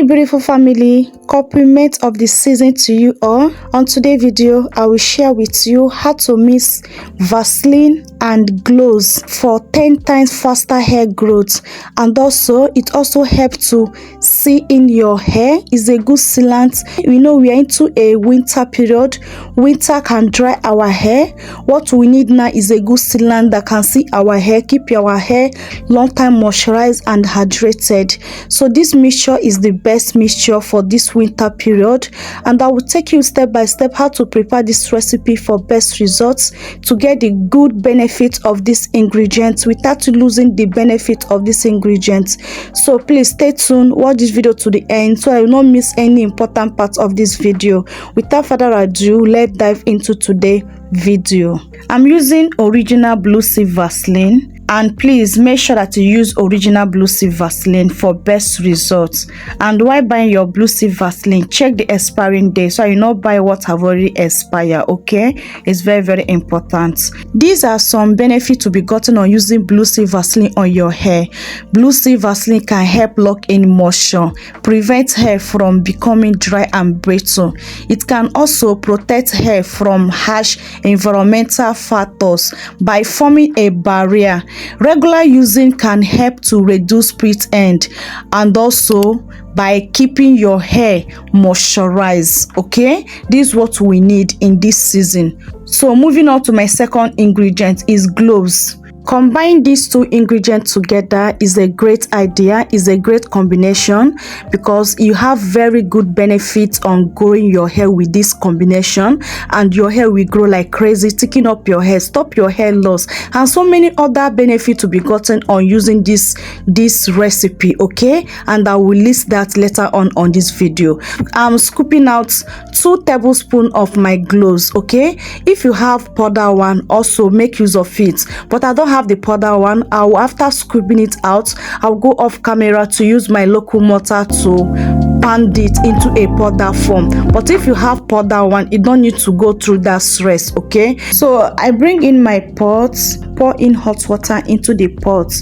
beautiful family, compliment of the season to you all. On today's video, I will share with you how to mix Vaseline and Cloves for 10 times faster hair growth, and also it also helps to see in your hair. Is a good sealant. We know we are into a winter period. Winter can dry our hair. What we need now is a good sealant that can see our hair, keep our hair long time moisturized and hydrated. So this mixture is the best mixture for this winter period, and I will take you step by step how to prepare this recipe for best results to get the good benefit of this ingredient without losing the benefit of this ingredient. So please stay tuned, watch this video to the end so I will not miss any important part of this video. Without further ado, let's dive into today's video. I'm using original Blue Sea Vaseline, and please make sure that you use original Blue Sea Vaseline for best results. And while buying your Blue Sea Vaseline, check the expiring date so you not buy what have already expired. Okay, it's very important. These are some benefits to be gotten on using Blue Sea Vaseline on your hair. Blue Sea Vaseline can help lock in moisture, prevent hair from becoming dry and brittle. It can also protect hair from harsh environmental factors by forming a barrier. Regular using can help to reduce split end, and also by keeping your hair moisturized. Okay, this is what we need in this season. So moving on to my second ingredient is Cloves. Combine these two ingredients together is a great idea, is a great combination, because you have very good benefits on growing your hair with this combination, and your hair will grow like crazy, taking up your hair, stop your hair loss, and so many other benefits to be gotten on using this recipe. Okay, and I will list that later on this video. I'm scooping out 2 tablespoons of my Cloves. Okay, if you have powder one, also make use of it, but I don't have the powder one. After scooping it out, I'll go off camera to use my local mortar to pound it into a powder form. But if you have powder one, you don't need to go through that stress. Okay, so I bring in my pots, pour in hot water into the pot,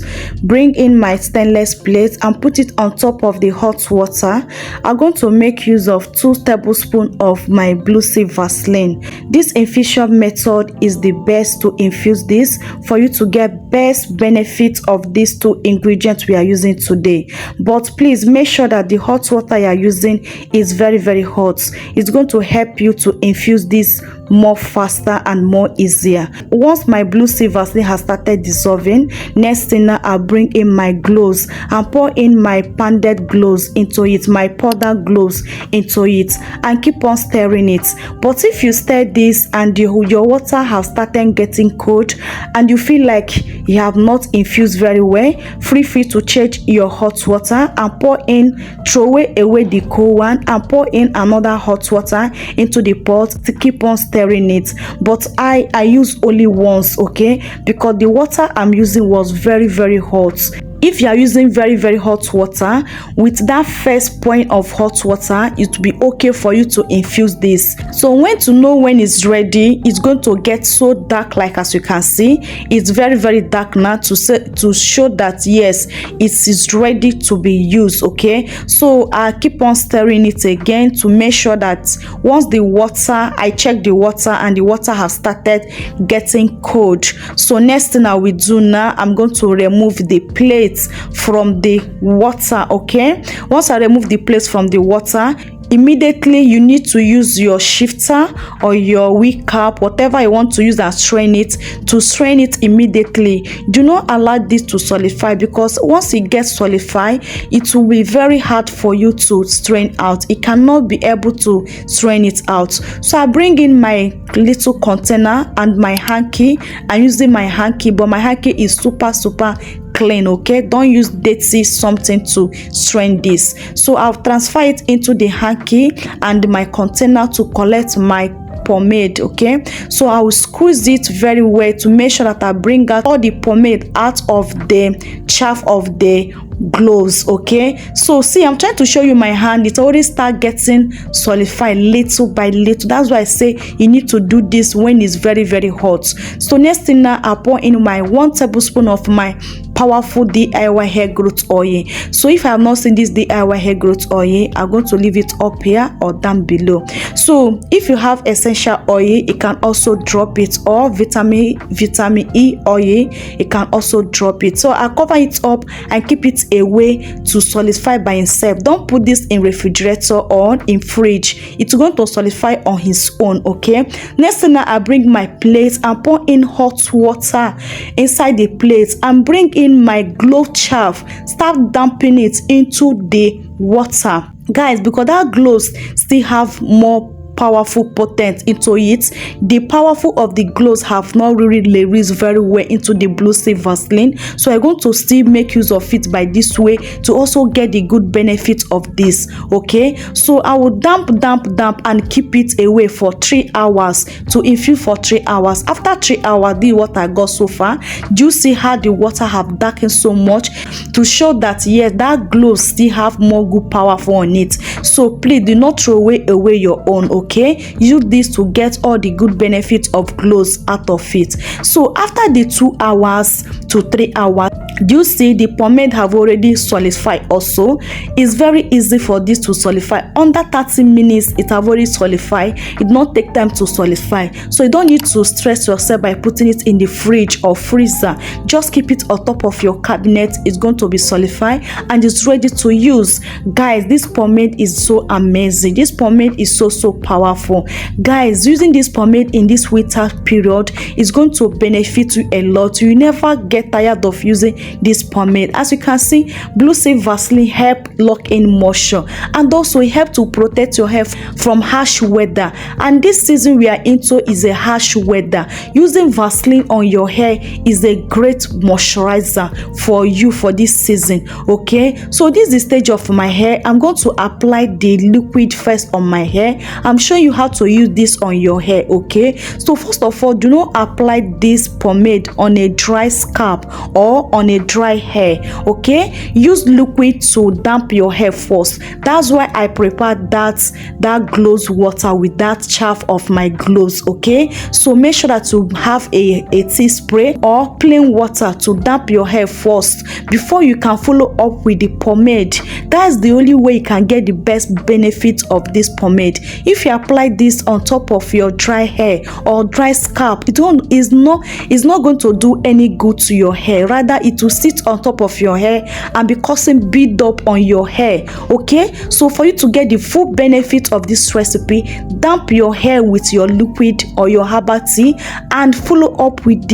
bring in my stainless plate and put it on top of the hot water. I'm going to make use of 2 tablespoons of my Blue Sea Vaseline. This infusion method is the best to infuse this for you to get best benefit of these 2 ingredients we are using today. But please make sure that the hot water you are using is very hot. It's going to help you to infuse this more faster and more easier. Once my Blue Sea Vaseline has started dissolving, next thing now I'll bring in my Cloves and pour in my pounded Cloves into it, my powder Cloves into it, and keep on stirring it. But if you stir this and your water has started getting cold and you feel like you have not infused very well, feel free to change your hot water and throw away the cold one and pour in another hot water into the pot to keep on stirring it. But I use only once, okay, because the water I'm using was very hot. If you are using very hot water, with that first point of hot water, it will be okay for you to infuse this. So when to know when it's ready, it's going to get so dark, like as you can see, it's very dark now to show that yes, it is ready to be used. Okay, so I keep on stirring it again to make sure that once the water, I check the water and the water has started getting cold. So next thing I will do now, I'm going to remove the plate from the water. Okay, once I remove the plate from the water, immediately you need to use your shifter or your wig cap, whatever you want to use, and strain it immediately. Do not allow this to solidify, because once it gets solidified, it will be very hard for you to strain out. It cannot be able to strain it out. So I bring in my little container and my hanky. I'm using my hanky, but my hanky is super clean. Okay, don't use dirty something to strain this. So I'll transfer it into the hanky and my container to collect my pomade. Okay, so I will squeeze it very well to make sure that I bring out all the pomade out of the chaff of the gloves. Okay, so see, I'm trying to show you my hand. It already start getting solidified little by little. That's why I say you need to do this when it's very, very hot. So next thing now, I pour in my 1 tablespoon of my powerful DIY hair growth oil. So if I have not seen this DIY hair growth oil, I'm going to leave it up here or down below. So if you have essential oil, you can also drop it, or vitamin E oil, you can also drop it. So I cover it up and keep it away to solidify by itself. Don't put this in refrigerator or in fridge. It's going to solidify on its own. Okay, next thing now, I bring my plate and pour in hot water inside the plate and bring in my glove chaff. Start dumping it into the water, guys, because that gloves still have more powerful potent into it. The powerful of the gloves have not really released very well into the blue sea Vaseline, so I'm going to still make use of it by this way to also get the good benefit of this. Okay, so I will damp and keep it away for 3 hours to infuse for 3 hours. After 3 hours, this is what I got so far. Do you see how the water have darkened so much to show that yes, that gloves still have more good powerful on it? So please do not throw away your own. Okay, use this to get all the good benefits of gloves out of it. So after the 2 hours to 3 hours, do you see the pomade have already solidified? Also, it's very easy for this to solidify. Under 30 minutes it have already solidified. It not take time to solidify, so you don't need to stress yourself by putting it in the fridge or freezer. Just keep it on top of your cabinet. It's going to be solidified and it's ready to use. Guys, this pomade is so amazing. This pomade is so powerful. Guys, using this pomade in this winter period is going to benefit you a lot. You never get tired of using this pomade. As you can see, blue sea Vaseline help lock in moisture, and also it help to protect your hair from harsh weather. And this season we are into is a harsh weather. Using Vaseline on your hair is a great moisturizer for you for this season. Okay, so this is the stage of my hair. I'm going to apply the liquid first on my hair. I'm showing you how to use this on your hair. Okay, so first of all, do not apply this pomade on a dry scalp or on a dry hair. Okay, use liquid to damp your hair first. That's why I prepared that gloves water with that chaff of my gloves. Okay, so make sure that you have a tea spray or plain water to damp your hair first before you can follow up with the pomade. That's the only way you can get the best benefit of this pomade. If you apply this on top of your dry hair or dry scalp, it's not going to do any good to your hair. Rather, it will sit on top of your hair and be causing build up on your hair. Okay, so for you to get the full benefit of this recipe, damp your hair with your liquid or your herbal tea and follow up with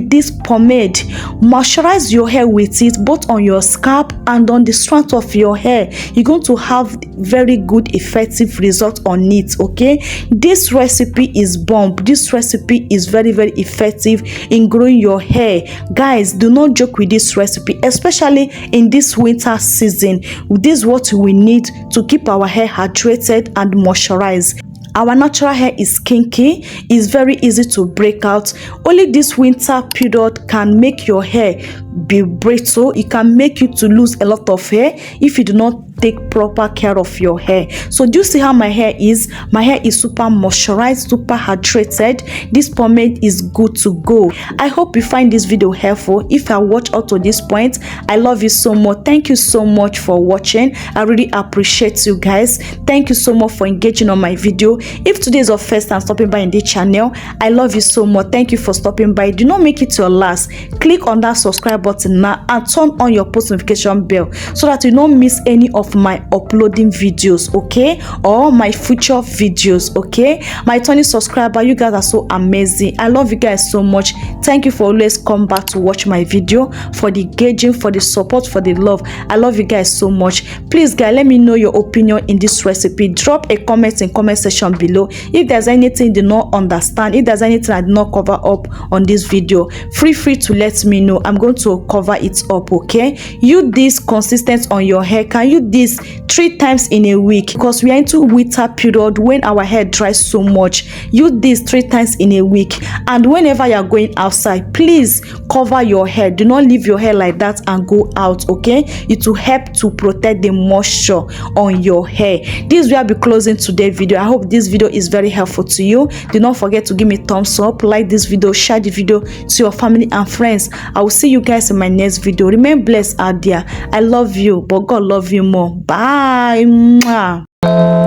this pomade. Moisturize your hair with it, both on your scalp and on the strand of your hair. You're going to have very good effective result on it. Okay, this recipe is bomb. This recipe is very effective in growing your hair. Guys, do not joke with this recipe, especially in this winter season. This is what we need to keep our hair hydrated and moisturized. Our natural hair is kinky, is very easy to break out. Only this winter period can make your hair be brittle. It can make you to lose a lot of hair if you do not take proper care of your hair. So do you see how my hair is? My hair is super moisturized, super hydrated. This pomade is good to go. I hope you find this video helpful. If I watch up to this point, I love you so much. Thank you so much for watching. I really appreciate you guys. Thank you so much for engaging on my video. If today is your first time stopping by in this channel, I love you so much. Thank you for stopping by. Do not make it your last. Click on that subscribe button now and turn on your post notification bell so that you don't miss any of my uploading videos, okay, or my future videos. Okay, my 20 subscriber, you guys are so amazing. I love you guys so much. Thank you for always come back to watch my video, for the engaging, for the support, for the love. I love you guys so much. Please guys, let me know your opinion in this recipe. Drop a comment in comment section below. If there's anything you do not understand, if there's anything I did not cover up on this video, free to let me know. I'm going to to cover it up. Okay, use this consistent on your hair. Can use this 3 times in a week, because we are into winter period when our hair dries so much. Use this 3 times in a week, and whenever you are going outside, please cover your hair. Do not leave your hair like that and go out. Okay, it will help to protect the moisture on your hair. This will be closing today's video. I hope this video is very helpful to you. Do not forget to give me thumbs up, like this video, share the video to your family and friends. I will see you guys in my next video. Remain blessed out there. I love you, but God love you more. Bye. Mwah.